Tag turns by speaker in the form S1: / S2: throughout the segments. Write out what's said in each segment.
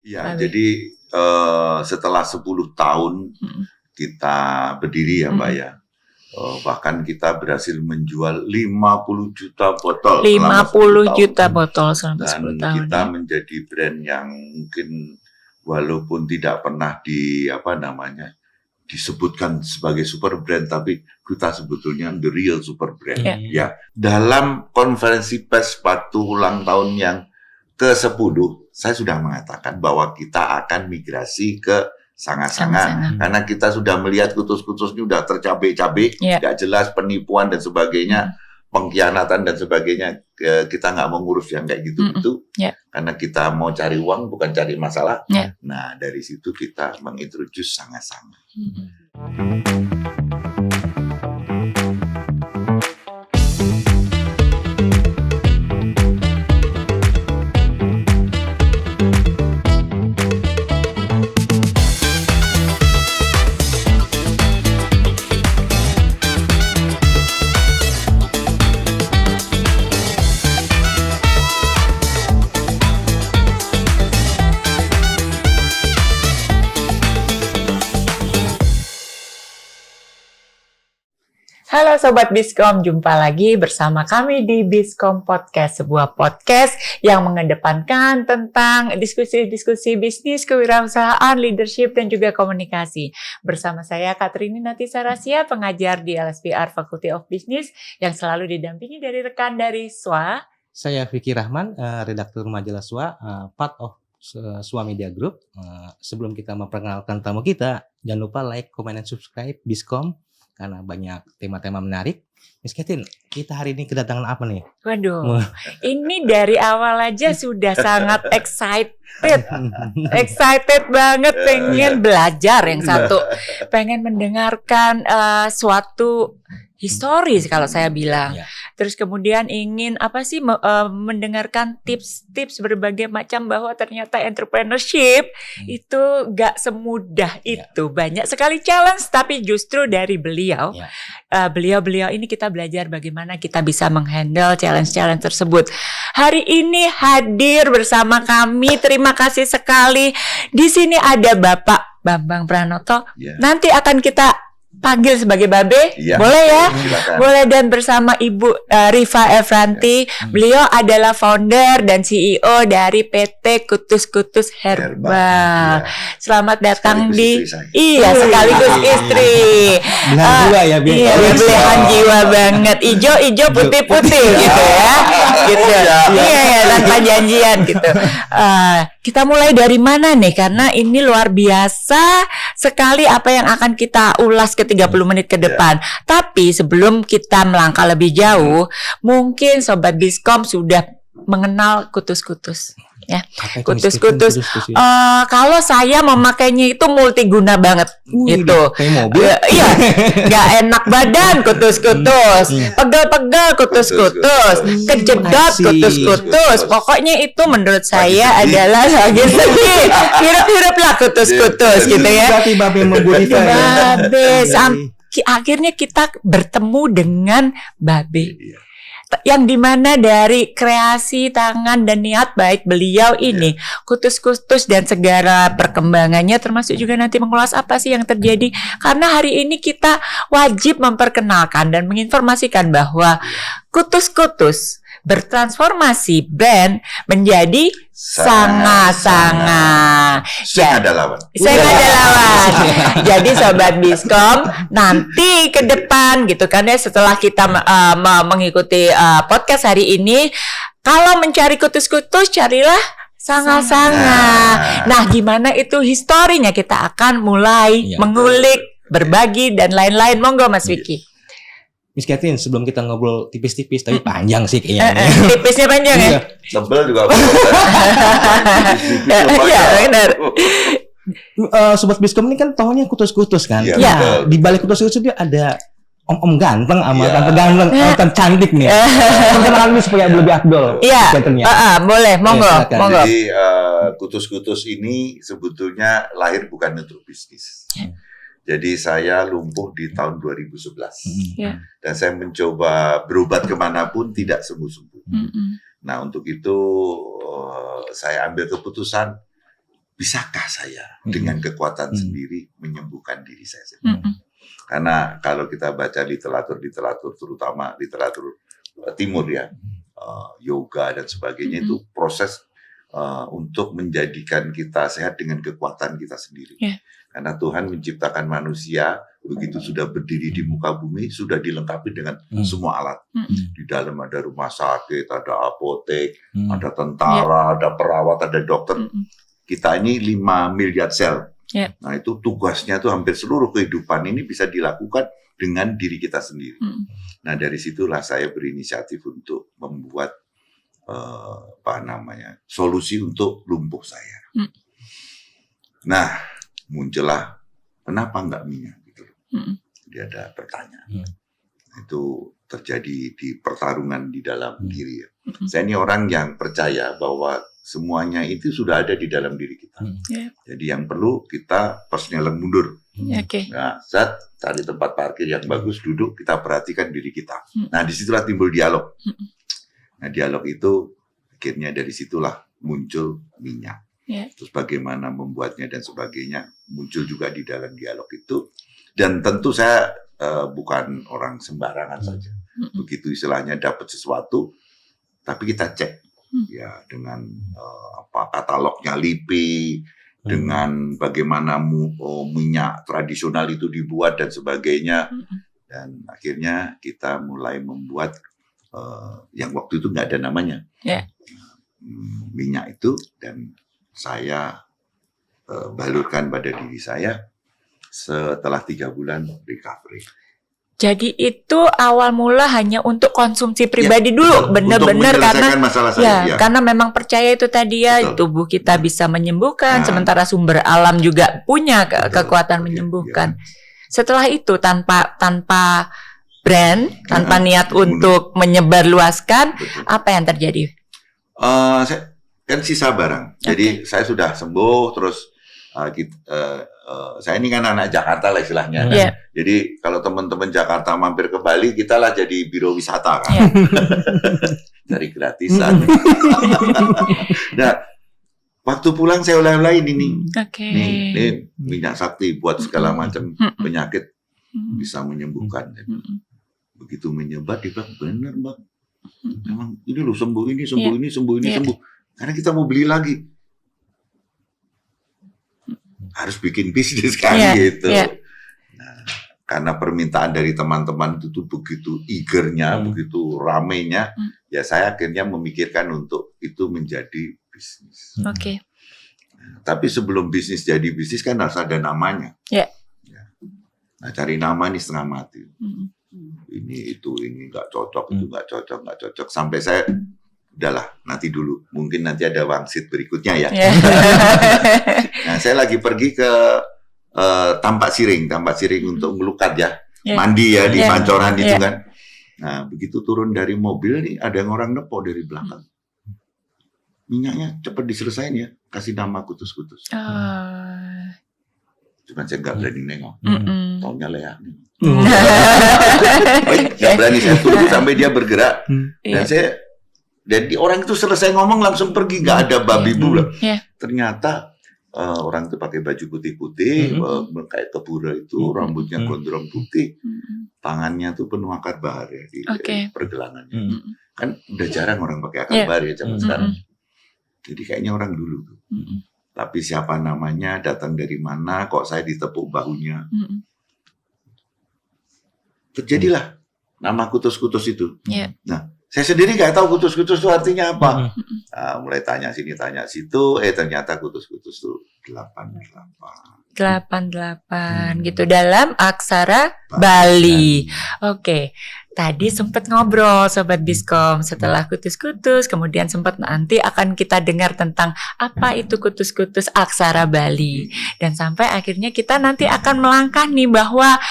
S1: Ya, jadi setelah 10 tahun kita berdiri ya Mbak ya. Bahkan kita berhasil menjual 50 juta botol
S2: 50 juta botol selama 10 tahun.
S1: Dan kita menjadi brand yang mungkin walaupun tidak pernah disebutkan sebagai super brand, tapi kita sebetulnya the real super brand. Ya, dalam konferensi pers waktu ulang tahun yang ke-10, saya sudah mengatakan bahwa kita akan migrasi ke sangat-sangat, karena kita sudah melihat kutus-kutusnya sudah tercabai-cabai, nggak jelas penipuan dan sebagainya, pengkhianatan dan sebagainya. Kita nggak mau ngurus yang kayak gitu-gitu, karena kita mau cari uang bukan cari masalah. Nah, dari situ kita mengintroduce sangat-sangat.
S2: Halo Sobat Biskom, jumpa lagi bersama kami di Biskom Podcast, sebuah podcast yang mengedepankan tentang diskusi-diskusi bisnis, kewirausahaan, leadership, dan juga komunikasi. Bersama saya Katrini Natisarasia, pengajar di LSPR Faculty of Business, yang selalu didampingi dari rekan dari SWA.
S3: Saya Vicky Rahman, redaktur majalah SWA, part of SWA Media Group. Sebelum kita memperkenalkan tamu kita, jangan lupa like, comment, dan subscribe Biskom, karena banyak tema-tema menarik. Miss Katin, kita hari ini kedatangan apa nih?
S2: Waduh, ini dari awal aja sudah sangat excited banget, pengen belajar yang satu, pengen mendengarkan suatu historis kalau saya bilang. Terus kemudian ingin mendengarkan tips-tips berbagai macam, bahwa ternyata entrepreneurship itu gak semudah itu. Banyak sekali challenge, tapi justru dari beliau ini kita belajar bagaimana kita bisa menghandle challenge-challenge tersebut. Hari ini hadir bersama kami, terima kasih sekali. Di sini ada Bapak Bambang Pranoto. Nanti akan kita panggil sebagai Babe, boleh ya?
S1: Silakan.
S2: Boleh. Dan bersama Ibu Rifa Efranti, beliau adalah founder dan CEO dari PT Kutus-Kutus Herbal. Selamat datang sekaligus istri.
S3: Belahan jiwa ya,
S2: belahan jiwa banget. Ijo putih-putih gitu ya. Gitu. Iya, tanpa janjian gitu. Kita mulai dari mana nih? Karena ini luar biasa sekali apa yang akan kita ulas ke 30 menit ke depan. Tapi sebelum kita melangkah lebih jauh, mungkin Sobat Biskom sudah mengenal kutus-kutus. Ya, kutus-kutus. Kalau saya memakainya itu multiguna banget, gitu.
S3: Kayak mobil.
S2: Iya, nggak enak badan kutus-kutus, pegel-pegel kutus-kutus, kejedot kutus-kutus. Pokoknya itu menurut saya adalah lagi sedih. Hirup-hirup lah kutus-kutus, gitu ya. Babe, akhirnya kita bertemu dengan Babe. Yang dimana dari kreasi tangan dan niat baik beliau ini, kutus-kutus dan segala perkembangannya, termasuk juga nanti mengulas apa sih yang terjadi. Karena hari ini kita wajib memperkenalkan dan menginformasikan bahwa kutus-kutus bertransformasi brand menjadi sangat-sangat.
S1: Saya ada lawan.
S2: Jadi Sobat Biskom, nanti ke depan gitu kan ya, setelah kita mengikuti podcast hari ini, kalau mencari kutus-kutus, carilah sangat-sangat. Nah, gimana itu historinya, kita akan mulai mengulik, berbagi dan lain-lain. Monggo Mas Vicky.
S3: Miss Katin, sebelum kita ngobrol tipis-tipis, tapi panjang sih kayaknya.
S2: Tipisnya panjang ya?
S1: Tebel juga.
S2: Iya, benar.
S3: Sobat Biskom ini kan tahunya kutus-kutus kan?
S2: Iya.
S3: Di balik kutus-kutus itu ada om ganteng sama tante ganteng, tante cantik nih. Kenal dulu supaya lebih afdol.
S2: Iya. Boleh, monggo.
S1: Jadi kutus-kutus ini sebetulnya lahir bukan untuk bisnis. Jadi saya lumpuh di tahun 2011. Dan saya mencoba berobat kemanapun tidak sembuh-sembuh. Nah, untuk itu saya ambil keputusan bisakah saya dengan kekuatan sendiri menyembuhkan diri saya sendiri? Karena kalau kita baca literatur terutama literatur timur ya, yoga dan sebagainya itu proses untuk menjadikan kita sehat dengan kekuatan kita sendiri. Karena Tuhan menciptakan manusia, begitu sudah berdiri di muka bumi, sudah dilengkapi dengan semua alat. Di dalam ada rumah sakit, ada apotek, ada tentara, ada perawat, ada dokter. Kita ini 5 miliar sel. Nah itu tugasnya tuh hampir seluruh kehidupan ini bisa dilakukan dengan diri kita sendiri. Nah dari situlah saya berinisiatif untuk membuat solusi untuk lumpuh saya. Nah muncullah kenapa nggak minyak gitu. Dia ada pertanyaan. Itu terjadi di pertarungan di dalam diri. Saya ini orang yang percaya bahwa semuanya itu sudah ada di dalam diri kita. Jadi yang perlu kita personal mundur. Nah, saat cari tempat parkir yang bagus, duduk, kita perhatikan diri kita. Nah, disitulah timbul dialog. Nah, dialog itu akhirnya dari situlah muncul minyak. Terus bagaimana membuatnya dan sebagainya muncul juga di dalam dialog itu. Dan tentu saya bukan orang sembarangan saja. Begitu istilahnya dapat sesuatu, tapi kita cek ya dengan katalognya LIPI, dengan bagaimana minyak tradisional itu dibuat dan sebagainya. Dan akhirnya kita mulai membuat yang waktu itu nggak ada namanya minyak itu, dan saya balurkan pada diri saya setelah 3 bulan recovery.
S2: Jadi itu awal mula hanya untuk konsumsi pribadi dulu, benar-benar karena
S1: masalah saya,
S2: karena memang percaya itu tadi ya, tubuh kita bisa menyembuhkan, sementara sumber alam juga punya kekuatan menyembuhkan. Setelah itu tanpa brand, tanpa niat untuk menyebarluaskan, apa yang terjadi?
S1: Kan sisa barang. Jadi saya sudah sembuh, terus saya ini kan anak Jakarta lah istilahnya. Jadi kalau teman-teman Jakarta mampir ke Bali, kita lah jadi biro wisata kan. Cari gratisan. Nah, waktu pulang saya oleh-oleh ini. Ini minyak sakti buat segala macam penyakit bisa menyembuhkan. Begitu menyebar, dia bilang, benar Bang. Memang ini loh sembuh ini. Karena kita mau beli lagi. Harus bikin bisnis kan gitu. Nah, karena permintaan dari teman-teman itu begitu eagernya, begitu ramainya, ya saya akhirnya memikirkan untuk itu menjadi bisnis. Nah, tapi sebelum bisnis jadi bisnis kan harus ada namanya. Nah, cari nama ini setengah mati. Ini nggak cocok, itu nggak cocok. Sampai saya udahlah, nanti dulu. Mungkin nanti ada wangsit berikutnya ya. Nah, saya lagi pergi ke Tampak Siring untuk melukat ya. Mandi ya di Pancoran itu kan. Nah, begitu turun dari mobil nih, ada yang orang nepok dari belakang. Minyaknya cepat diselesain ya, kasih nama kutus-kutus. Cuman saya nggak berani nengok. Taunya Lea nih. Nggak berani saya tunggu sampai dia bergerak. Dan orang itu selesai ngomong langsung pergi, nggak ada babi bu. Ternyata orang itu pakai baju putih-putih, kayak kebura itu, rambutnya gondrong putih, tangannya tuh penuh akar bahar ya di pergelangannya. Kan udah jarang orang pakai akar bahar ya zaman sekarang. Jadi kayaknya orang dulu. Tapi siapa namanya, datang dari mana, kok saya ditepuk bahunya. Terjadilah nama kutus-kutus itu. Nah, saya sendiri nggak tahu kutus-kutus itu artinya apa. Nah, mulai tanya sini, tanya situ, ternyata kutus-kutus itu 88 gitu dalam aksara Bali.
S2: Tadi sempat ngobrol Sobat Biskom setelah kutus-kutus, kemudian sempat nanti akan kita dengar tentang apa itu kutus-kutus aksara Bali. Dan sampai akhirnya kita nanti akan melangkah nih bahwa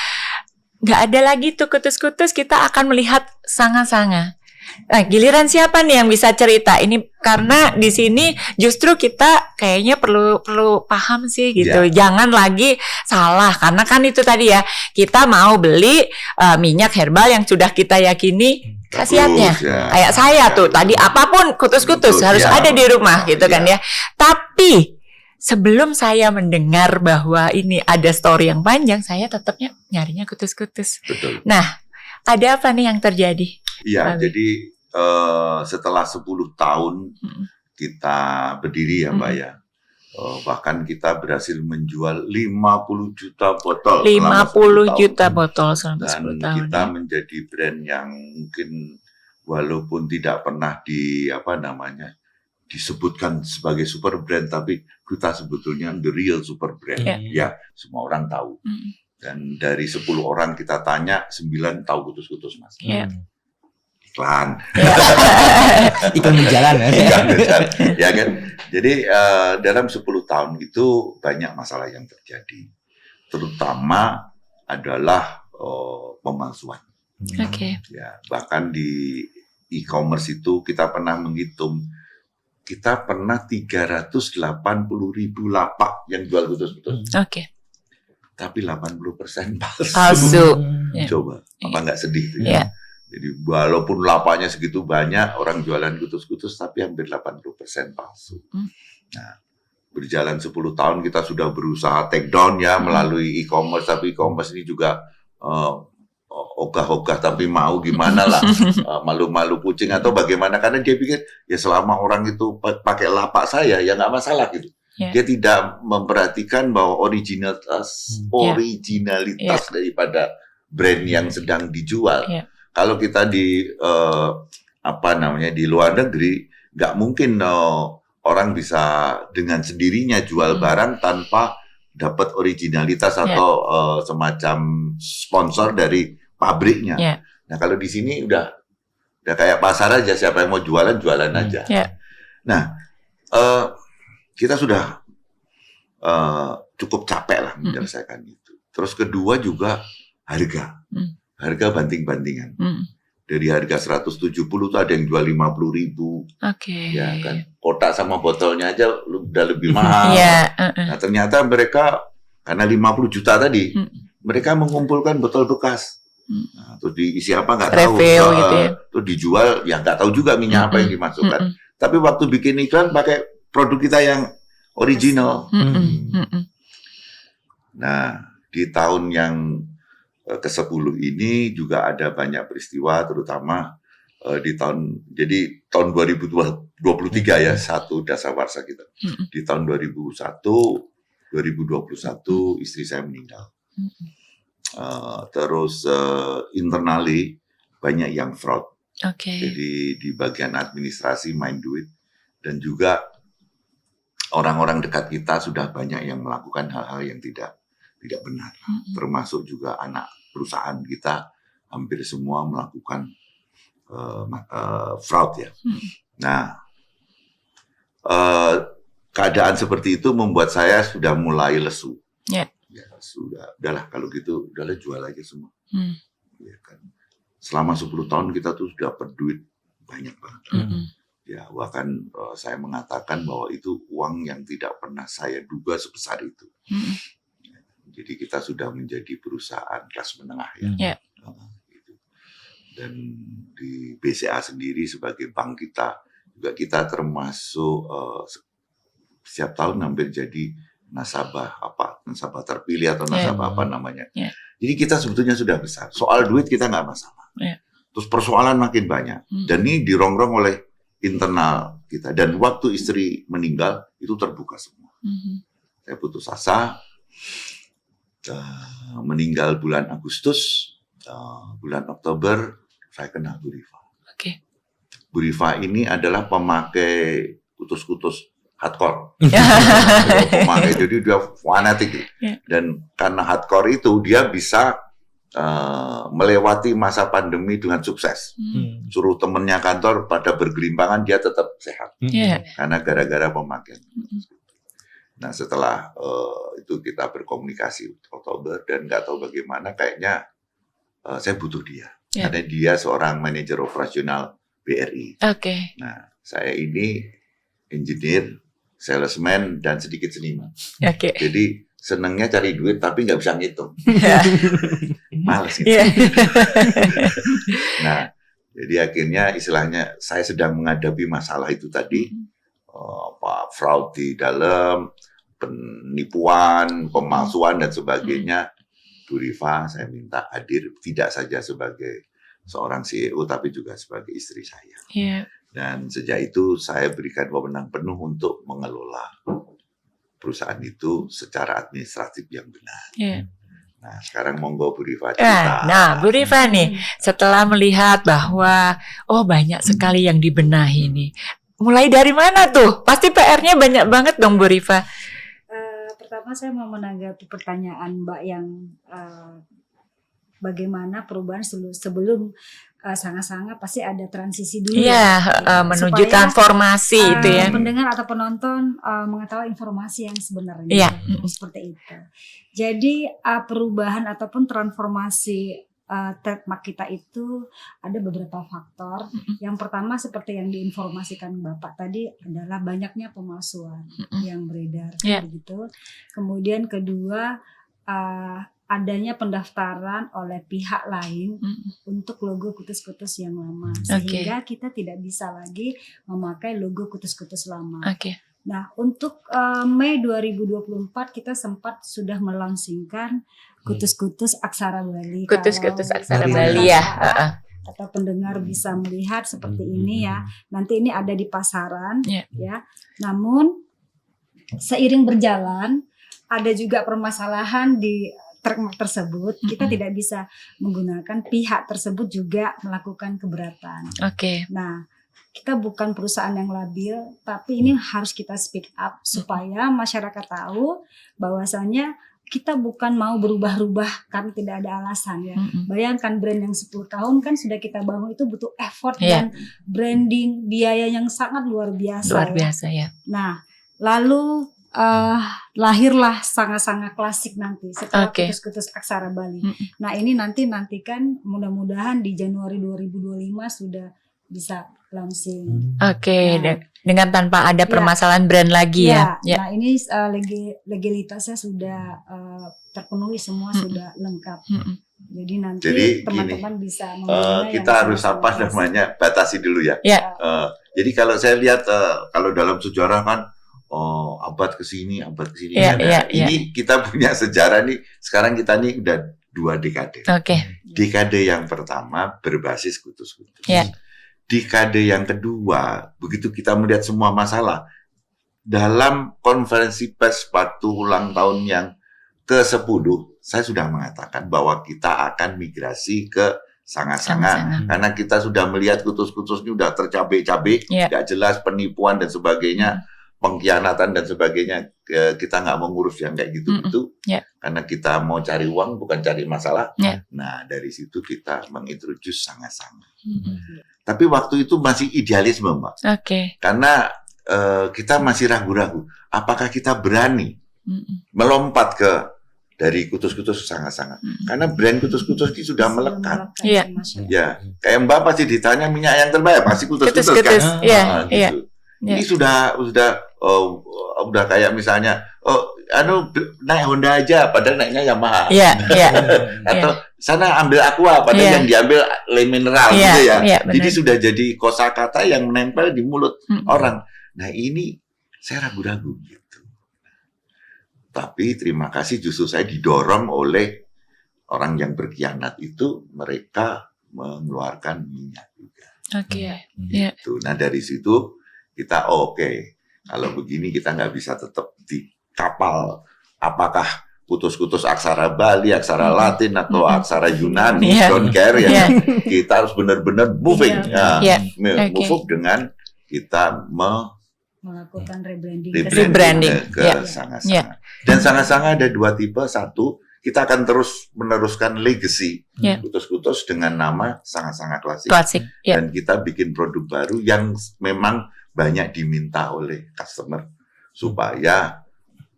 S2: nggak ada lagi tuh kutus-kutus, kita akan melihat sanga-sanga. Nah, giliran siapa nih yang bisa cerita ini? Karena di sini justru kita kayaknya perlu paham sih gitu. Jangan lagi salah, karena kan itu tadi ya, kita mau beli minyak herbal yang sudah kita yakini khasiatnya. Kayak saya tuh tadi apapun kutus-kutus harus ada di rumah gitu kan ya. Tapi sebelum saya mendengar bahwa ini ada story yang panjang, saya tetapnya nyarinya kutus-kutus.
S1: Betul.
S2: Nah, ada apa nih yang terjadi?
S1: Iya,
S2: Abi?
S1: jadi setelah 10 tahun kita berdiri ya Mbak ya, bahkan kita berhasil menjual 50 juta botol
S2: 50 juta botol selama
S1: dan
S2: 10 tahun.
S1: kita menjadi brand yang mungkin walaupun tidak pernah disebutkan sebagai super brand, tapi kita sebetulnya the real super brand. Ya, semua orang tahu. Dan dari 10 orang kita tanya, 9 tahu kutus-kutus Mas. Iklan.
S3: Iklan berjalan ya.
S1: Iklan berjalan. Ya kan? Jadi dalam 10 tahun itu banyak masalah yang terjadi. Terutama adalah pemalsuan.
S2: Oke.
S1: Ya, bahkan di e-commerce itu kita pernah menghitung, kita pernah 380.000 lapak yang jual kutus-kutus.
S2: Oke.
S1: Tapi 80% palsu.
S2: Palsu.
S1: Coba, apa nggak sedih itu ya?
S2: Yeah.
S1: Jadi walaupun lapaknya segitu banyak, orang jualan kutus-kutus, tapi hampir 80% palsu. Nah, berjalan 10 tahun kita sudah berusaha take down ya melalui e-commerce, tapi e-commerce ini juga ogah-ogah tapi mau gimana lah, malu-malu kucing atau bagaimana, karena dia pikir ya selama orang itu pakai lapak saya ya nggak masalah gitu. Dia tidak memperhatikan bahwa originalitas daripada brand yang sedang dijual. Kalau kita di di luar negeri, nggak mungkin orang bisa dengan sendirinya jual barang tanpa dapat originalitas atau semacam sponsor dari pabriknya. Nah kalau di sini udah kayak pasar aja, siapa yang mau jualan aja. Nah kita sudah cukup capek lah menyelesaikan itu. Terus kedua juga harga banting-bantingan. Dari harga 170 tuh ada yang jual 50.000. Ya kan, kotak sama botolnya aja udah lebih mahal. Nah ternyata mereka karena 50 juta tadi, mereka mengumpulkan botol bekas. Nah, terus diisi apa nggak tahu.
S2: Gitu ya.
S1: Terus dijual ya nggak tahu juga minyak apa yang dimasukkan. Tapi waktu bikin iklan pakai produk kita yang original. Nah di tahun yang ke-10 ini juga ada banyak peristiwa, terutama di tahun 2023 ya, satu dasawarsa kita. Di tahun 2021 istri saya meninggal. Terus internally banyak yang fraud. Jadi di bagian administrasi main duit, dan juga orang-orang dekat kita sudah banyak yang melakukan hal-hal yang tidak benar. Termasuk juga anak perusahaan kita hampir semua melakukan fraud ya. Nah, keadaan seperti itu membuat saya sudah mulai lesu. Ya udahlah kalau gitu, udahlah jual aja semua. Ya kan. Selama 10 tahun kita tuh sudah berduit banyak banget. Ya bahkan saya mengatakan bahwa itu uang yang tidak pernah saya duga sebesar itu. Jadi kita sudah menjadi perusahaan kelas menengah ya. Gitu. Dan di BCA sendiri sebagai bank kita juga kita termasuk setiap tahun hampir jadi nasabah terpilih atau nasabah apa namanya. Jadi kita sebetulnya sudah besar. Soal duit kita nggak masalah. Terus persoalan makin banyak. Dan ini dirongrong oleh internal kita. Dan waktu istri meninggal itu terbuka semua. Saya putus asa. Meninggal bulan Agustus, bulan Oktober saya kenal Bu Rifa. Bu Rifa ini adalah pemakai kutus-kutus hardcore. Pemakai, jadi dia fanatik. Dan karena hardcore itu dia bisa melewati masa pandemi dengan sukses. Suruh temennya kantor pada bergelimpangan, dia tetap sehat. Karena gara-gara pemakaian. Nah setelah itu kita berkomunikasi Oktober, dan nggak tahu bagaimana kayaknya saya butuh dia. Karena dia seorang manajer operasional BRI. Nah saya ini engineer, salesman, dan sedikit seniman. Jadi senangnya cari duit tapi nggak bisa ngitung. Males gitu. Nah jadi akhirnya istilahnya saya sedang menghadapi masalah itu tadi. Fraud di dalam, penipuan, pemalsuan dan sebagainya, Bu Rifa saya minta hadir tidak saja sebagai seorang CEO tapi juga sebagai istri saya.
S2: Yeah.
S1: Dan sejak itu saya berikan wewenang penuh untuk mengelola perusahaan itu secara administratif yang benar.
S2: Yeah.
S1: Nah, sekarang monggo Bu Rifa cerita.
S2: Nah, Bu Rifa nih, setelah melihat bahwa banyak sekali yang dibenahi nih. Mulai dari mana tuh? Pasti PR-nya banyak banget dong Bu Rifa.
S4: Pertama saya mau menanggapi pertanyaan Mbak yang bagaimana perubahan sebelum sangat-sangat pasti ada transisi dulu.
S2: Iya, menuju transformasi itu ya.
S4: Pendengar atau penonton mengetahui informasi yang sebenarnya.
S2: Iya.
S4: Seperti itu. Jadi perubahan ataupun transformasi trademark kita itu ada beberapa faktor. Yang pertama seperti yang diinformasikan Bapak tadi adalah banyaknya pemalsuan yang beredar, begitu. Kemudian kedua adanya pendaftaran oleh pihak lain untuk logo Kutus-Kutus yang lama, sehingga kita tidak bisa lagi memakai logo Kutus-Kutus lama. Nah, untuk Mei 2024 kita sempat sudah melangsingkan Kutus-Kutus Aksara Bali.
S2: Kutus-Kutus Aksara Bali ya.
S4: Atau pendengar bisa melihat seperti ini ya. Nanti ini ada di pasaran ya. Namun seiring berjalan ada juga permasalahan di trademark tersebut. Kita tidak bisa menggunakan pihak tersebut juga melakukan keberatan. Nah, kita bukan perusahaan yang labil, tapi ini harus kita speak up supaya masyarakat tahu bahwasannya kita bukan mau berubah-ubah karena tidak ada alasan ya. Bayangkan brand yang 10 tahun kan sudah kita bangun itu butuh effort dan branding, biaya yang sangat luar biasa.
S2: Luar biasa ya.
S4: Nah, lalu lahirlah sangat-sangat klasik nanti setelah Kutus-Kutus Aksara Bali. Nah, ini nantikan mudah-mudahan di Januari 2025 sudah bisa launching.
S2: Dengan tanpa ada permasalahan brand lagi ya.
S4: Nah, ini legalitasnya sudah terpenuhi semua, sudah lengkap. Jadi nanti teman-teman bisa
S1: kita harus batasi dulu ya. Jadi kalau saya lihat kalau dalam sejarah kan abad kesini. Ini kita punya sejarah nih. Sekarang kita nih udah 2 dekade. Dekade yang pertama berbasis Kutus-Kutus. Dekade yang kedua, begitu kita melihat semua masalah dalam konferensi pers waktu ulang tahun yang ke-10, saya sudah mengatakan bahwa kita akan migrasi ke Sanga-Sanga karena kita sudah melihat Kutus-Kutus ini udah tercabai-cabai, nggak jelas penipuan dan sebagainya. Pengkhianatan dan sebagainya, kita nggak mau ngurus yang kayak gitu-gitu karena kita mau cari uang bukan cari masalah. Nah, dari situ kita mengintroduce Sanga-Sanga. Tapi waktu itu masih idealisme, Mbak. Karena kita masih ragu-ragu apakah kita berani melompat dari Kutus-Kutus Sanga-Sanga. Karena brand Kutus-Kutus ini sudah melekat. Ya, kayak Mbak pasti ditanya minyak yang terbaik pasti Kutus-Kutus kan. Gitu. Ini sudah kayak misalnya naik Honda aja padahal naiknya Yamaha. Atau sana ambil Aqua padahal yang diambil Le Mineral gitu ya. Jadi sudah jadi kosakata yang menempel di mulut orang. Nah, ini saya ragu-ragu gitu. Tapi terima kasih justru saya didorong oleh orang yang berkhianat itu, mereka mengeluarkan minyak juga. Gitu. Nah, dari situ kita kalau begini kita nggak bisa tetap di kapal. Apakah Kutus-Kutus Aksara Bali, Aksara Latin atau Aksara Yunani, don't care ya. Kita harus benar-benar moving, move dengan kita
S4: melakukan
S2: rebranding
S1: ke Sanga-Sanga. Dan Sanga-Sanga ada 2 tipe. Satu, kita akan terus meneruskan legacy Kutus-Kutus dengan nama Sanga-Sanga Klasik. Dan kita bikin produk baru yang memang banyak diminta oleh customer supaya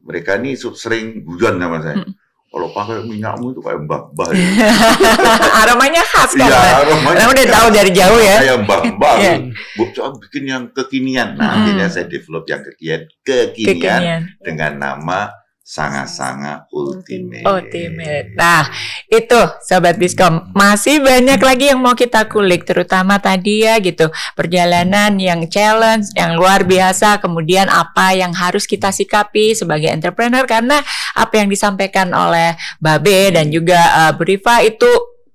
S1: mereka ini sering guyon sama saya. Kalau pakai minyakmu itu kayak mbah-mbah.
S2: Aromanya khas kan?
S1: Aromanya
S2: udah tahu dari jauh ya.
S1: Kayak mbah-mbah. Bikin yang kekinian. Nah, akhirnya saya develop yang kekinian dengan nama sangat-sangat ultimate.
S2: Nah, itu Sobat Biskom, masih banyak lagi yang mau kita kulik, terutama tadi ya gitu, perjalanan yang challenge, yang luar biasa, kemudian apa yang harus kita sikapi sebagai entrepreneur, karena apa yang disampaikan oleh Babe dan juga Bu Rifa itu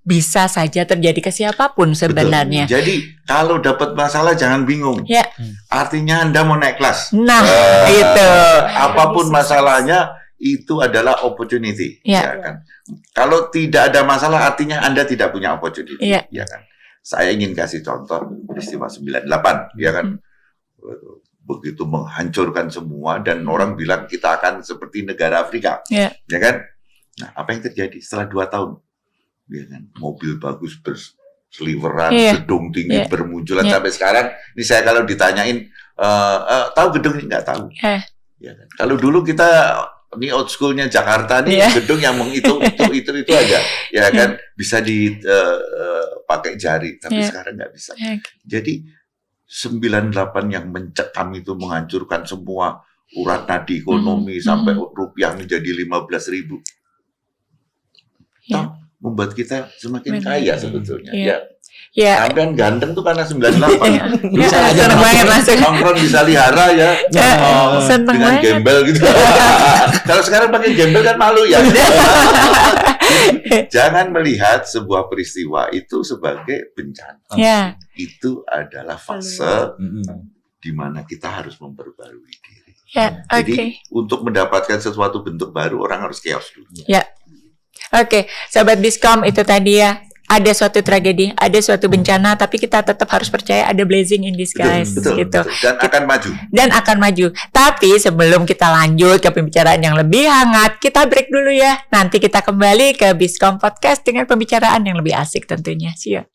S2: bisa saja terjadi ke siapapun sebenarnya.
S1: Betul. Jadi kalau dapat masalah jangan bingung.
S2: Ya.
S1: Artinya Anda mau naik kelas.
S2: Nah, itu.
S1: Apapun masalahnya itu adalah opportunity, ya kan. Kalau tidak ada masalah artinya Anda tidak punya opportunity, ya kan. Saya ingin kasih contoh peristiwa 98, ya kan. Begitu menghancurkan semua dan orang bilang kita akan seperti negara Afrika, ya kan. Nah, apa yang terjadi setelah 2 tahun? Ya kan, mobil bagus berseliweran, gedung tinggi bermunculan sampai sekarang. Ini saya kalau ditanyain, tahu gedung ini nggak tahu. Ya kan? Kalau dulu kita ini old schoolnya Jakarta nih, gedung yang menghitung itu aja, ya kan, bisa dipakai jari, tapi sekarang nggak bisa. Jadi 98 yang mencekam itu menghancurkan semua urat nadi ekonomi sampai rupiah menjadi 15.000. Membuat kita semakin kaya sebetulnya. Sampean ganteng tuh karena 98. Bisa aja nongkrong bisa lihara ya. Dengan gembel gitu. Kalau sekarang pakai gembel kan malu ya. Jangan melihat sebuah peristiwa itu sebagai bencana. Itu adalah fase di mana kita harus memperbarui diri. Jadi untuk mendapatkan sesuatu bentuk baru orang harus chaos dulu.
S2: Oke, Sobat Biskom, itu tadi ya, ada suatu tragedi, ada suatu bencana, tapi kita tetap harus percaya ada blessing in disguise.
S1: Betul. Dan akan maju.
S2: Tapi sebelum kita lanjut ke pembicaraan yang lebih hangat, kita break dulu ya. Nanti kita kembali ke Biskom Podcast dengan pembicaraan yang lebih asik tentunya. See ya.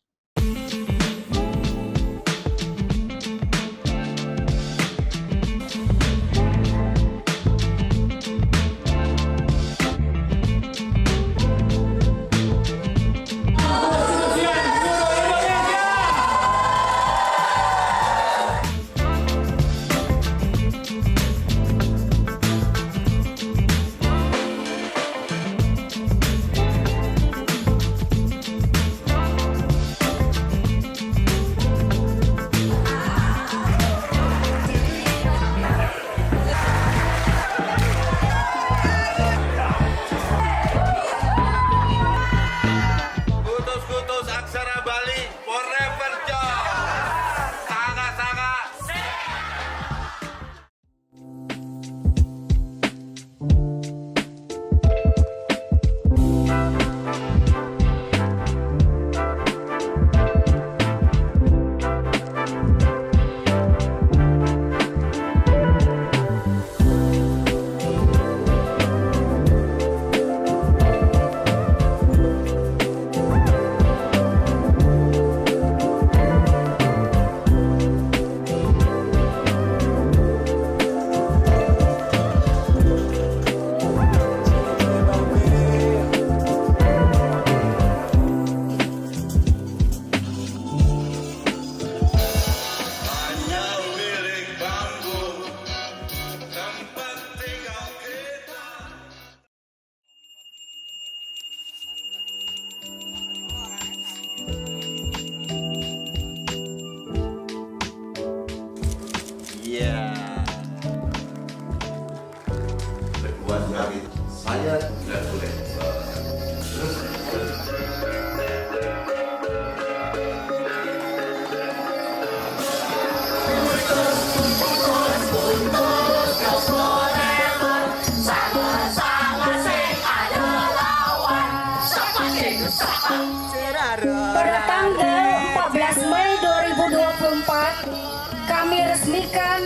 S1: Saya tidak boleh.
S4: Pada tanggal 14 Mei 2024 kami resmikan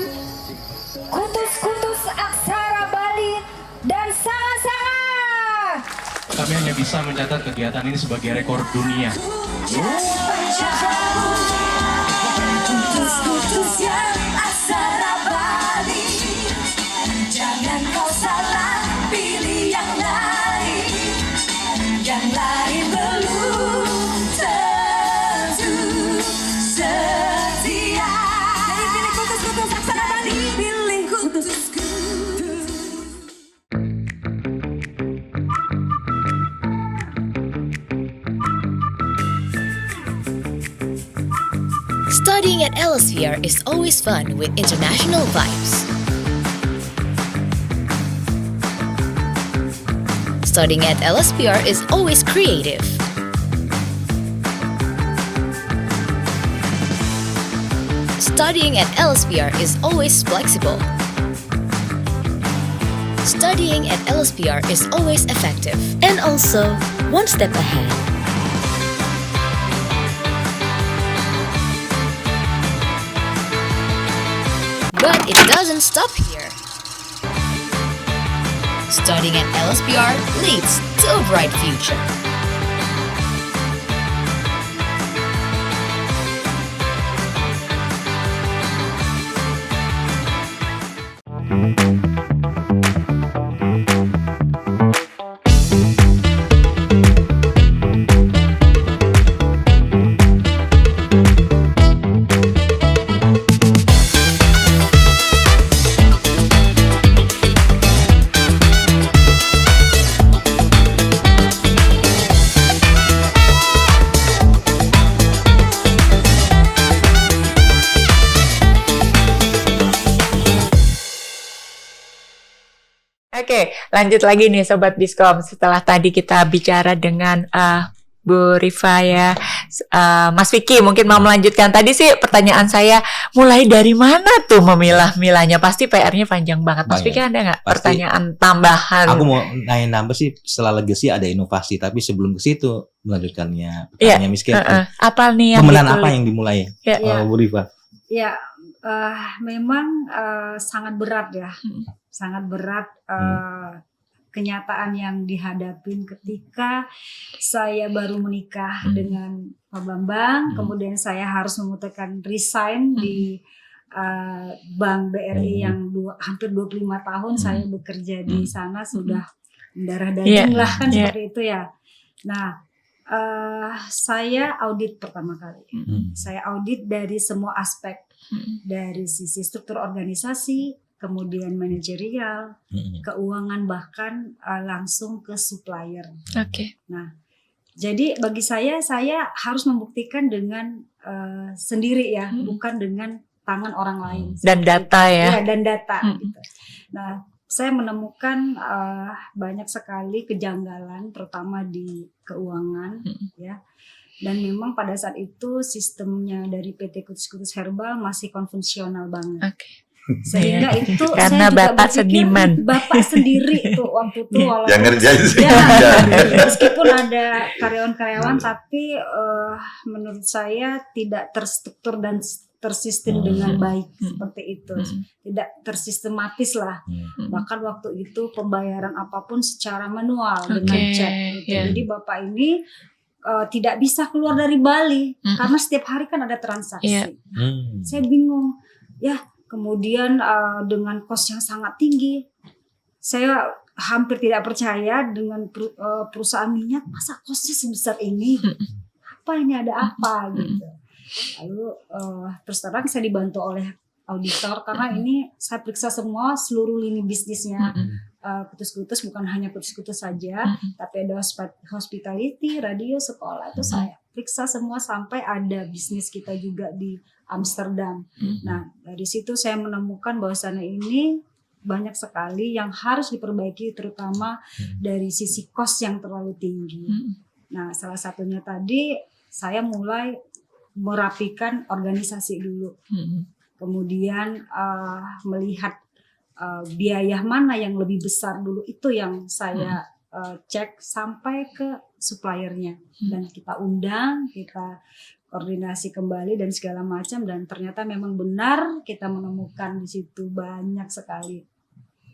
S4: Kutus-Kutus Aksara Bali dan Sanga-Sanga.
S5: Kami hanya bisa mencatat kegiatan ini sebagai rekor dunia.
S6: Kutus-kutus yang Aksara Bali, jangan kau salah pilih yang lain. Yang lain belum tentu setia. Jadi pilih Kutus-Kutus Aksara Bali, pilih Kutus-Kutus.
S7: Studying at Elsevier is always fun with international vibes. Studying at Elsevier is always creative. Studying at Elsevier is always flexible. Studying at Elsevier is always effective and also one step ahead. But it doesn't stop here. Studying at Elsevier leads to a bright future.
S2: Oke, lanjut lagi nih Sobat Biskom. Setelah tadi kita bicara dengan Bu Rifa ya, Mas Vicky mungkin mau melanjutkan. Tadi sih pertanyaan saya, mulai dari mana tuh memilah-milahnya? Pasti PR-nya panjang banget. Mas Vicky ada nggak pertanyaan tambahan?
S3: Aku mau nambah sih, setelah legacy ada inovasi, tapi sebelum ke situ melanjutkannya pertanyaan Miskin.
S2: Apa nih yang
S3: pemenan apa yang dimulai, Bu Rifa?
S4: Ya, memang sangat berat ya. Sangat berat kenyataan yang dihadapin ketika saya baru menikah dengan Pak Bambang, kemudian saya harus memutuskan resign di Bank BRI yang hampir 25 tahun saya bekerja di sana, sudah mendarah daging lah kan seperti itu ya. Nah, saya audit pertama kali. Saya audit dari semua aspek, dari sisi struktur organisasi, kemudian manajerial, keuangan, bahkan langsung ke supplier.
S2: Oke.
S4: Nah, jadi bagi saya harus membuktikan dengan sendiri ya, bukan dengan tangan orang lain.
S2: Dan data ya.
S4: Dan data. Gitu. Nah, saya menemukan banyak sekali kejanggalan, terutama di keuangan, ya. Dan memang pada saat itu sistemnya dari PT Kutus-Kutus Herbal masih konvensional banget.
S2: Oke.
S4: Sehingga itu
S2: karena
S4: saya juga
S2: Bapak seniman,
S4: Bapak sendiri tuh waktu itu walaupun
S1: yang ngerjain
S4: meskipun ada karyawan-karyawan, tapi menurut saya tidak terstruktur dan tersistem dengan baik seperti itu, tidak tersistematis lah. Bahkan waktu itu pembayaran apapun secara manual dengan cek. Gitu. Jadi Bapak ini tidak bisa keluar dari Bali karena setiap hari kan ada transaksi. Saya bingung ya. Kemudian dengan kos yang sangat tinggi, saya hampir tidak percaya dengan perusahaan minyak, masa kosnya sebesar ini? Apa ini, ada apa gitu. Lalu terus terang saya dibantu oleh auditor karena ini saya periksa semua seluruh lini bisnisnya Kutus-Kutus, bukan hanya Kutus-Kutus saja, tapi ada hospitality, radio, sekolah, itu saya periksa semua sampai ada bisnis kita juga di Amsterdam. Nah, dari situ saya menemukan bahwasannya ini banyak sekali yang harus diperbaiki, terutama dari sisi kos yang terlalu tinggi. Nah, salah satunya tadi saya mulai merapikan organisasi dulu. Kemudian melihat biaya mana yang lebih besar dulu, itu yang saya cek sampai ke suppliernya. Dan kita undang, kita koordinasi kembali dan segala macam, dan ternyata memang benar kita menemukan di situ banyak sekali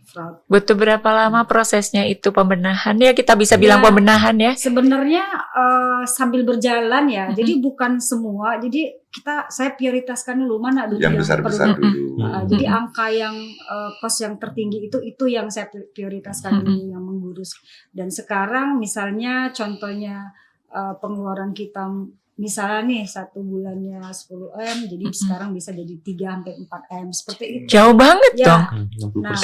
S4: fraud.
S2: Butuh berapa lama prosesnya itu pembenahan ya, kita bisa bilang pembenahan ya?
S4: Sebenarnya sambil berjalan ya, jadi bukan semua. Jadi saya prioritaskan dulu mana dulu
S1: yang besar-besar dulu.
S4: Jadi angka yang kos yang tertinggi itu yang saya prioritaskan dulu, yang menggurus. Dan sekarang misalnya contohnya pengeluaran kita, misalnya nih 1 bulannya 10M, jadi sekarang bisa jadi 3-4M seperti itu.
S2: Jauh banget
S4: ya.
S2: dong.
S4: Nah,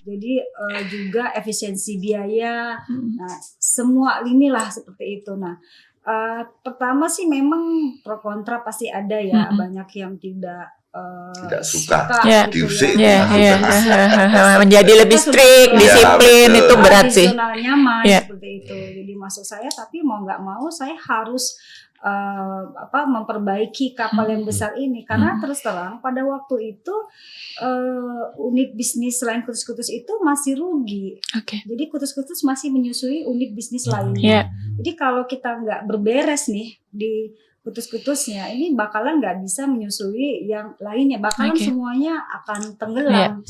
S4: jadi juga efisiensi biaya, nah semua inilah seperti itu. Nah, Pertama sih memang pro kontra pasti ada ya, banyak yang tidak
S1: suka.
S2: Ya.
S1: Diusik,
S2: menjadi lebih strict, disiplin,
S1: betul.
S2: itu berat sih.
S4: Tradisional nyaman
S2: Ya.
S4: seperti itu. Jadi maksud saya, tapi mau nggak mau saya harus memperbaiki kapal yang besar ini, karena terus terang pada waktu itu unit bisnis selain kutus-kutus itu masih rugi. Jadi kutus-kutus masih menyusui unit bisnis lainnya. Jadi kalau kita nggak berberes nih di kutus-kutusnya, ini bakalan nggak bisa menyusui yang lainnya, bakalan semuanya akan tenggelam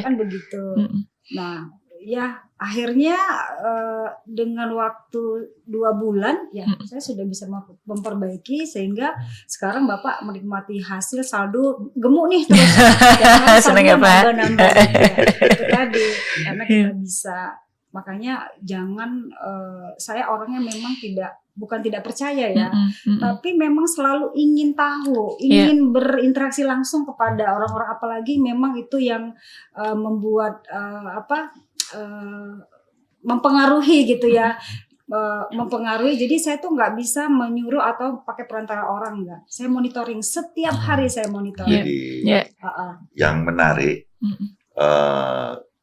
S4: kan begitu. Nah, ya akhirnya dengan waktu 2 bulan ya saya sudah bisa memperbaiki, sehingga sekarang Bapak menikmati hasil saldo gemuk nih terus.
S2: Seneng ya Pak.
S4: Nambah itu tadi, karena kita bisa. Makanya jangan, saya orangnya memang bukan tidak percaya ya, tapi memang selalu ingin tahu, ingin berinteraksi langsung kepada orang-orang, apalagi memang itu yang membuat mempengaruhi gitu ya, mempengaruhi. Jadi saya tuh nggak bisa menyuruh atau pakai perantara orang, nggak. Saya monitoring setiap hari, saya monitoring.
S1: Jadi yang menarik,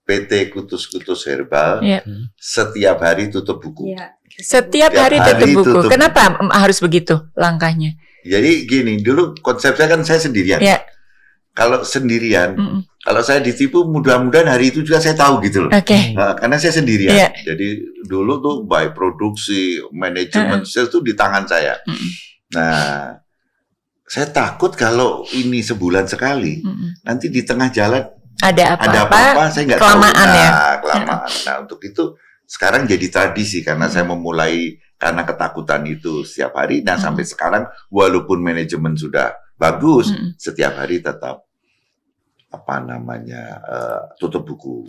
S1: PT Kutus-Kutus Herbal setiap hari tutup buku.
S2: Setiap hari tutup buku. Kenapa harus begitu langkahnya?
S1: Jadi gini, dulu konsepnya kan saya sendirian. Kalau sendirian, kalau saya ditipu, mudah-mudahan hari itu juga saya tahu gitu loh. Karena saya sendirian. Jadi dulu tuh baik produksi, manajemen sales tuh di tangan saya. Nah, saya takut kalau ini sebulan sekali, nanti di tengah jalan ada apa-apa, saya nggak tahu. Kelamaan. Nah, untuk itu sekarang jadi tradisi, karena saya memulai karena ketakutan itu setiap hari. Nah, sampai sekarang walaupun manajemen sudah bagus, setiap hari tetap tutup buku.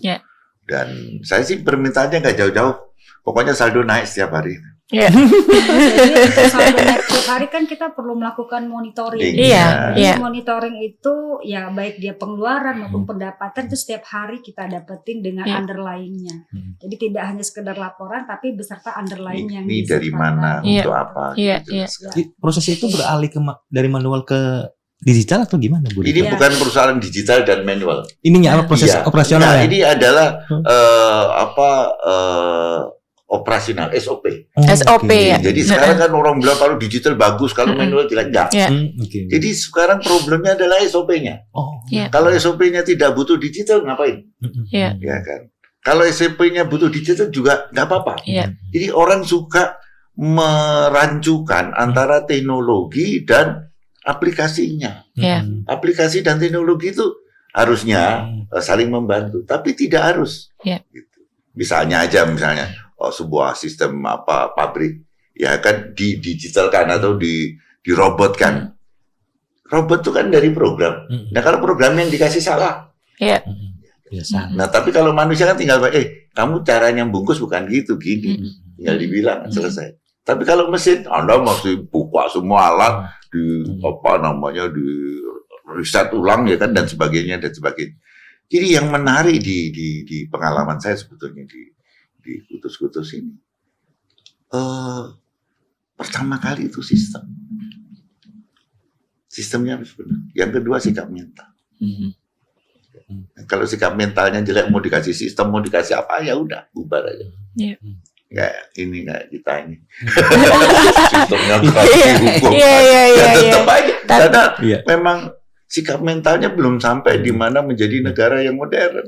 S1: Dan saya sih permintaannya nggak jauh-jauh, pokoknya saldo naik setiap hari.
S4: Jadi saldo naik setiap hari kan kita perlu melakukan monitoring. Jadi monitoring itu ya baik dia pengeluaran maupun pendapatan itu setiap hari kita dapetin dengan underlying-nya. Jadi tidak hanya sekedar laporan, tapi beserta underlying-nya.
S1: Ini dari mana, untuk apa?
S3: Proses itu beralih dari manual ke digital atau gimana, Bu?
S1: Ini bukan perusahaan digital dan manual.
S3: Ininya proses operasional.
S1: Ini adalah operasional, SOP. Jadi sekarang kan orang bilang kalau digital bagus, kalau manual jelek. Enggak. Jadi sekarang problemnya adalah SOP-nya. Kalau SOP-nya tidak butuh digital, ngapain? Ya kan. Kalau SOP-nya butuh digital juga nggak apa-apa. Jadi orang suka merancukan antara teknologi dan aplikasinya. Aplikasi dan teknologi itu harusnya saling membantu, tapi tidak harus. Gitu. Misalnya sebuah sistem pabrik, ya kan didigitalkan atau dirobotkan. Robot itu kan dari program. Nah, kalau program yang dikasih salah. Nah, tapi kalau manusia kan tinggal kamu caranya bungkus bukan gitu, gini. Tinggal dibilang, selesai. Tapi kalau mesin, Anda masih buka semua alat di riset ulang ya kan, dan sebagainya. Jadi yang menarik di pengalaman saya sebetulnya di kutus-kutus ini, pertama kali itu sistemnya harus benar. Yang kedua sikap mental. Kalau sikap mentalnya jelek, mau dikasih sistem, mau dikasih apa, ya udah bubar aja. Kayak kita ini sistemnya hukum, tetap aja. Karena memang sikap mentalnya belum sampai di mana menjadi negara yang modern.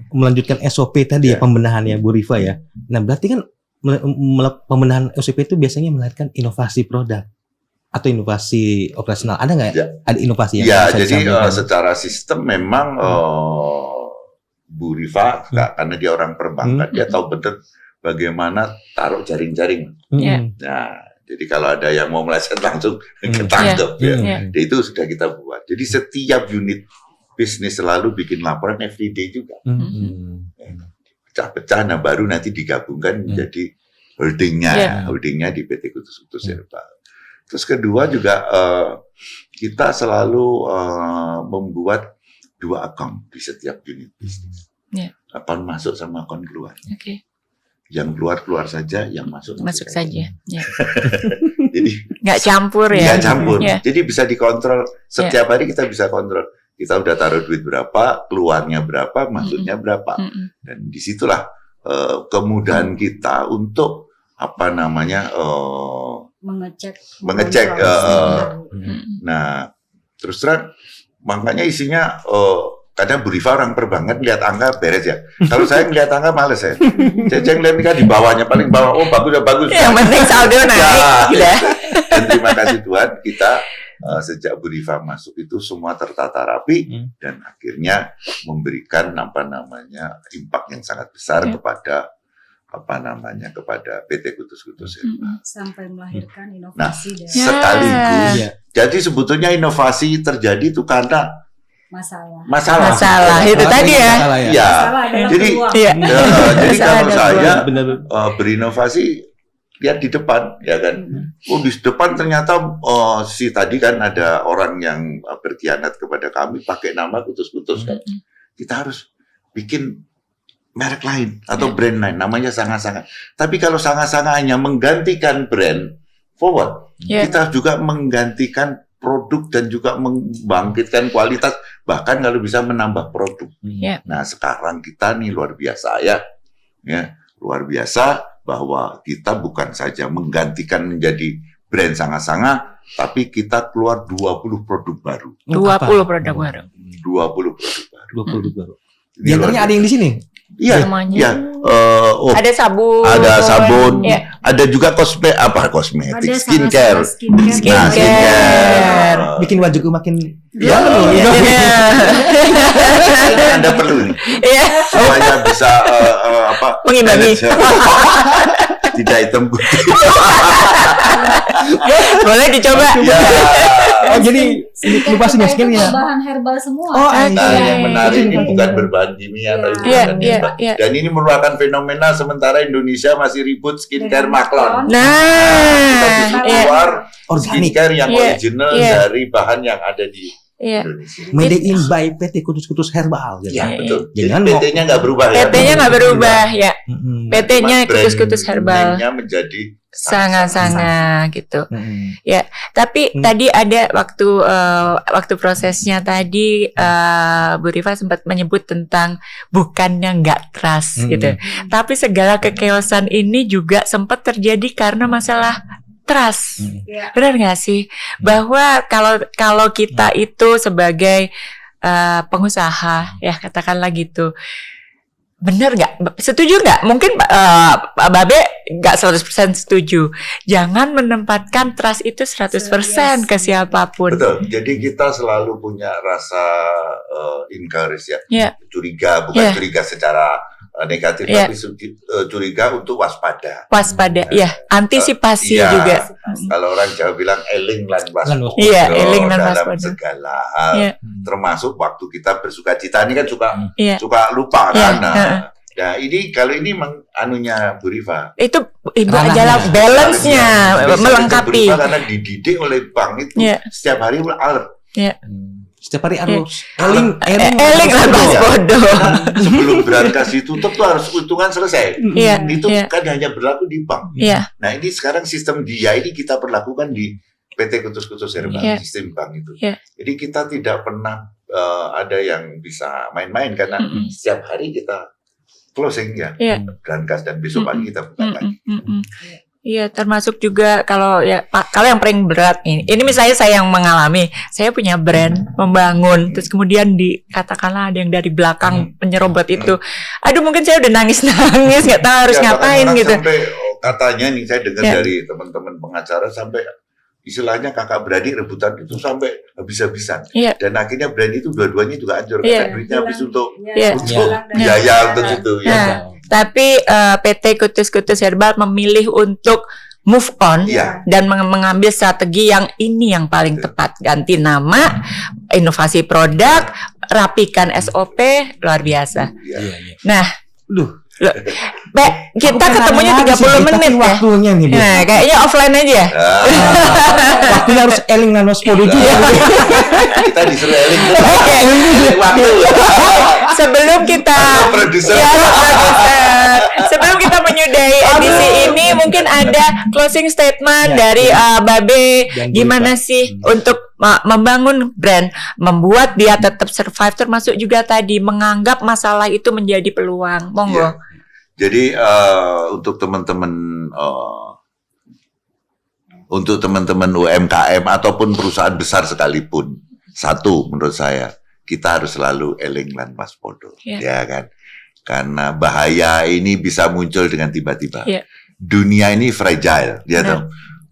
S3: Melanjutkan SOP tadi pembenahannya Bu Rifa ya. Nah, berarti kan pembenahan SOP itu biasanya melahirkan inovasi produk atau inovasi operasional. Ada nggak? Ada inovasi yang
S1: jadi secara sistem memang Bu Rifa, karena dia orang perbankan, dia tahu betul bagaimana taruh jaring-jaring. Nah, jadi kalau ada yang mau meleset langsung ketangkep. Itu sudah kita buat. Jadi setiap unit bisnis selalu bikin laporan everyday juga. Pecah-pecah, nah baru nanti digabungkan menjadi holdingnya di PT Kutus-Kutus Herbal. Terus kedua juga kita selalu membuat 2 akun di setiap unit bisnis. Akun masuk sama akun keluar. yang keluar saja, yang masuk
S2: saja. Ya.
S1: Jadi
S2: nggak campur ya.
S1: nggak campur.
S2: Ya.
S1: Jadi bisa dikontrol. Setiap hari kita bisa kontrol. Kita udah taruh duit berapa, keluarnya berapa, masuknya berapa. Dan disitulah kemudahan kita untuk mengecek. Nah, terus terang makanya isinya kadang Bu Rifa orang banget lihat angka beres ya. Kalau saya ngeliat angka males ya. Saya ngeliat kan di bawahnya paling bawah. Oh bagus.
S2: Yang penting saldo naik.
S1: Dan terima kasih Tuhan kita sejak Bu Rifa masuk itu semua tertata rapi dan akhirnya memberikan impact yang sangat besar kepada PT Kutus-Kutus Herbal.
S4: Sampai melahirkan inovasi
S1: sekaligus. Jadi sebetulnya inovasi terjadi itu karena masalah
S2: itu tadi ya.
S1: Jadi kalau saya berinovasi lihat di depan ya kan. Di depan ternyata si tadi kan ada orang yang berkhianat kepada kami pakai nama Kutus-Kutus kan. Kita harus bikin merek lain atau brand lain, namanya Sanga-Sanga. Tapi kalau Sanga-Sanga hanya menggantikan brand, forward. Kita juga menggantikan produk dan juga membangkitkan kualitas, bahkan kalau bisa menambah produk. Nah sekarang kita nih luar biasa ya, luar biasa bahwa kita bukan saja menggantikan menjadi brand Sanga-Sanga, tapi kita keluar 20 produk baru.
S2: 20 produk baru.
S1: 20 produk baru.
S3: Di antaranya ada yang di sini.
S1: Iya.
S2: Ada sabun.
S1: Ada juga kosmetik, skincare.
S3: Bikin wajahku makin
S1: Anda perlu nih. Supaya bisa
S2: mengimbangi.
S1: Tidak hitam putih.
S2: Boleh dicoba.
S3: Jadi lupa sih skillnya.
S4: Bahan herbal semua.
S1: Yang menarik ini bukan berbahan kimia dan ini merupakan fenomena sementara Indonesia masih ribut skincare maklon. Kita bisa keluar skincare yang original dari bahan yang ada di Indonesia.
S3: Made in by PT Kutus-Kutus Herbal.
S1: Ya betul. Jadi PT-nya nggak berubah ya.
S2: PT-nya nggak berubah ya. PT-nya Kutus-Kutus Herbal.
S1: Menjadi
S2: Sanga-Sanga gitu. Ya, tapi tadi ada waktu prosesnya tadi Bu Rifa sempat menyebut tentang bukannya nggak trust gitu. Tapi segala kekeosan ini juga sempat terjadi karena masalah trust. Benar nggak sih? Bahwa kalau kita itu sebagai pengusaha ya katakanlah gitu. Benar nggak? Setuju nggak? Mungkin Pak Babe nggak 100% setuju. Jangan menempatkan trust itu 100% ke siapapun.
S1: Betul. Jadi kita selalu punya rasa encourage ya. Curiga, bukan curiga secara negatif, tapi curiga untuk waspada.
S2: Antisipasi juga.
S1: Kalau orang Jawa bilang eling lan waspada.
S2: Eling lan waspada.
S1: Dalam segala hal, termasuk waktu kita bersukacita ini kan suka lupa kan. Nah ini kalau ini anunya Bu Rifa.
S2: Itu Ibu adalah balance-nya melengkapi.
S1: Bu Rifa karena dididik oleh bank itu setiap hari alert.
S3: Setiap hari harus eling
S2: bodoh.
S1: Sebelum berangkas ditutup tuh harus hitungan selesai. Itu kan hanya berlaku di bank. Nah ini sekarang sistem dia ini kita perlakukan di PT Kutus-Kutus Herbal, sistem bank itu. Jadi kita tidak pernah ada yang bisa main-main karena setiap hari kita closing berangkas dan besok pagi kita buka lagi.
S2: Iya, termasuk juga kalau yang paling berat ini misalnya saya yang mengalami, saya punya brand membangun, terus kemudian katakanlah ada yang dari belakang penyerobot itu, aduh mungkin saya udah nangis nggak tahu harus ngapain gitu.
S1: Sampai katanya nih saya dengar dari teman-teman pengacara sampai istilahnya kakak beradik rebutan itu sampai habis-habisan dan akhirnya brand itu dua-duanya juga hancur karena duitnya habis untuk biaya untuk itu
S2: Tapi PT Kutus-Kutus Herbal memilih untuk move on dan mengambil strategi yang ini yang paling tepat. Ganti nama, inovasi produk, rapikan SOP, luar biasa. Nah, kita ketemunya 30 menit ya.
S3: Waktunya nih,
S2: nah, kayaknya offline aja.
S3: Waktunya harus eling nanospodo juga.
S1: Kita disuruh eling waktu.
S2: Sebelum kita Sebelum kita menyudahi edisi ini, mungkin ada closing statement dari Babe. Gimana sih untuk membangun brand, membuat dia tetap survive, termasuk juga tadi menganggap masalah itu menjadi peluang. Monggo.
S1: Ya. Jadi untuk teman-teman UMKM ataupun perusahaan besar sekalipun, satu menurut saya kita harus selalu eling lan waspada, ya kan? Karena bahaya ini bisa muncul dengan tiba-tiba. Dunia ini fragile, ya toh.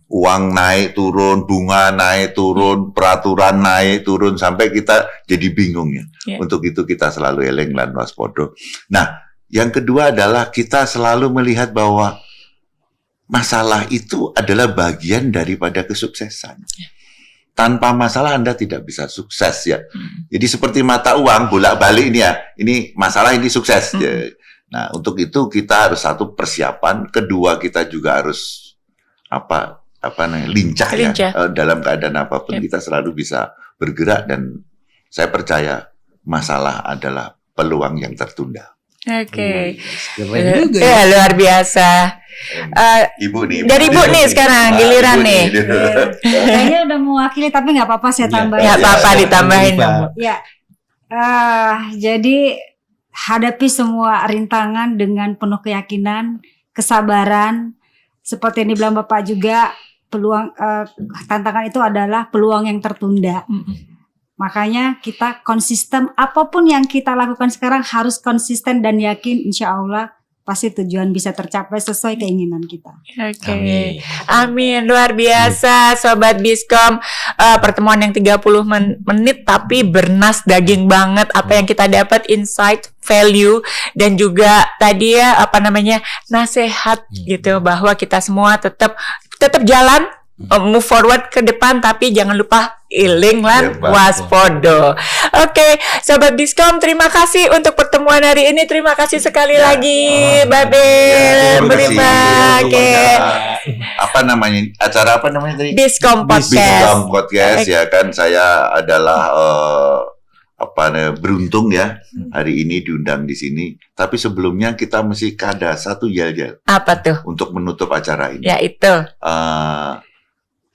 S1: Uang naik turun, bunga naik turun, peraturan naik turun, sampai kita jadi bingung ya. Untuk itu kita selalu eling lan waspada. Nah, yang kedua adalah kita selalu melihat bahwa masalah itu adalah bagian daripada kesuksesan. Tanpa masalah Anda tidak bisa sukses ya. Jadi seperti mata uang bolak-balik ini ya. Ini masalah, ini sukses. Ya. Nah, untuk itu kita harus satu persiapan, kedua kita juga harus lincah ya. Dalam keadaan apapun kita selalu bisa bergerak, dan saya percaya masalah adalah peluang yang tertunda.
S2: Oke. Luar biasa.
S1: Ibu nih.
S2: Dari Ibu nih sekarang giliran nih.
S4: Kayaknya udah mewakili, tapi nggak apa-apa saya tambahin.
S2: Nggak apa-apa ditambahin.
S4: Ya. Jadi hadapi semua rintangan dengan penuh keyakinan, kesabaran. Seperti yang dibilang Bapak juga, peluang tantangan itu adalah peluang yang tertunda. Makanya kita konsisten, apapun yang kita lakukan sekarang harus konsisten dan yakin, insya Allah pasti tujuan bisa tercapai sesuai keinginan kita.
S2: Oke. Amin. Luar biasa Sobat Biskom. Pertemuan yang 30 menit tapi bernas daging banget. Apa yang kita dapat, insight, value, dan juga tadi ya nasihat gitu, bahwa kita semua tetap jalan, move forward ke depan, tapi jangan lupa iling lan waspodo. Oke, Sobat Biskom, terima kasih untuk pertemuan hari ini. Terima kasih sekali lagi Babe Beriba.
S1: Acara apa namanya tadi?
S2: Biskom Podcast.
S1: Biskom Podcast ya kan. Saya adalah beruntung ya hari ini diundang di sini. Tapi sebelumnya kita mesti ada satu yel-yel.
S2: Apa tuh?
S1: Untuk menutup acara ini.
S2: Ya itu.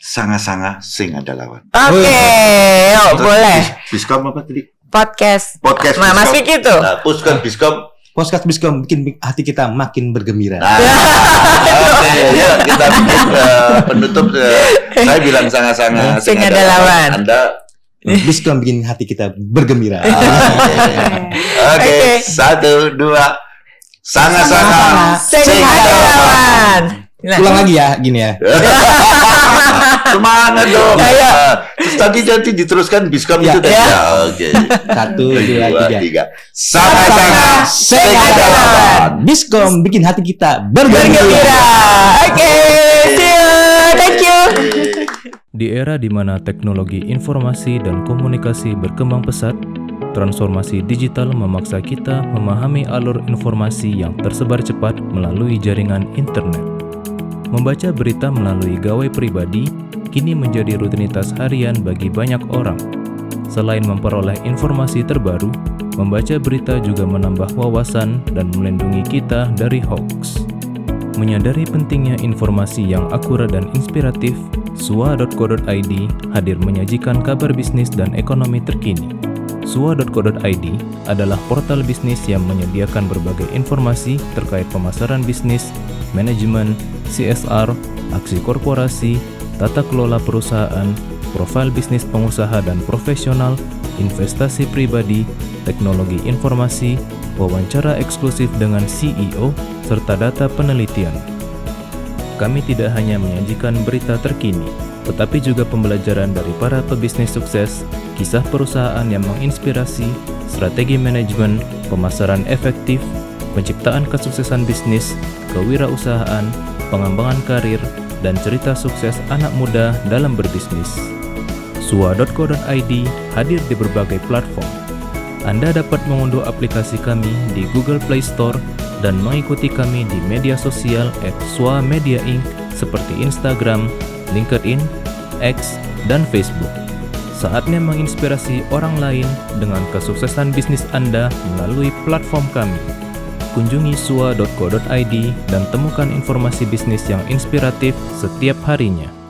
S1: Sanga-sanga sing ada lawan.
S2: Oke, boleh.
S1: Biskom apa tadi?
S2: Podcast. Mas Vicky itu.
S1: Nah,
S3: Podcast Biskom bikin hati kita makin bergembira.
S1: Oke, ya kita bikin penutup. Saya bilang sanga-sanga
S2: sing ada lawan.
S3: Anda Biskom bikin hati kita bergembira.
S1: Oke, 1, 2, sanga-sanga
S2: sing ada lawan.
S3: Ulang lagi ya, gini ya.
S1: Semangat dong. Terus tadi nanti diteruskan Biskom itu tadi. Oke.
S3: 1, 2, 3.
S1: Sama-sama
S3: sehat. Biskom bikin hati kita bergembira.
S2: Oke, see you. Thank you.
S8: Di era di mana teknologi informasi dan komunikasi berkembang pesat, transformasi digital memaksa kita memahami alur informasi yang tersebar cepat melalui jaringan internet. Membaca berita melalui gawai pribadi kini menjadi rutinitas harian bagi banyak orang. Selain memperoleh informasi terbaru, membaca berita juga menambah wawasan dan melindungi kita dari hoax. Menyadari pentingnya informasi yang akurat dan inspiratif, sua.co.id hadir menyajikan kabar bisnis dan ekonomi terkini. Sua.co.id adalah portal bisnis yang menyediakan berbagai informasi terkait pemasaran bisnis, manajemen, CSR, aksi korporasi, tata kelola perusahaan, profil bisnis pengusaha dan profesional, investasi pribadi, teknologi informasi, wawancara eksklusif dengan CEO, serta data penelitian. Kami tidak hanya menyajikan berita terkini, tetapi juga pembelajaran dari para pebisnis sukses, kisah perusahaan yang menginspirasi, strategi manajemen, pemasaran efektif, penciptaan kesuksesan bisnis, kewirausahaan, pengembangan karir, dan cerita sukses anak muda dalam berbisnis. Sua.co.id hadir di berbagai platform. Anda dapat mengunduh aplikasi kami di Google Play Store dan mengikuti kami di media sosial @swa-media-inc seperti Instagram, LinkedIn, X, dan Facebook. Saatnya menginspirasi orang lain dengan kesuksesan bisnis Anda melalui platform kami. kunjungi sua.co.id dan temukan informasi bisnis yang inspiratif setiap harinya.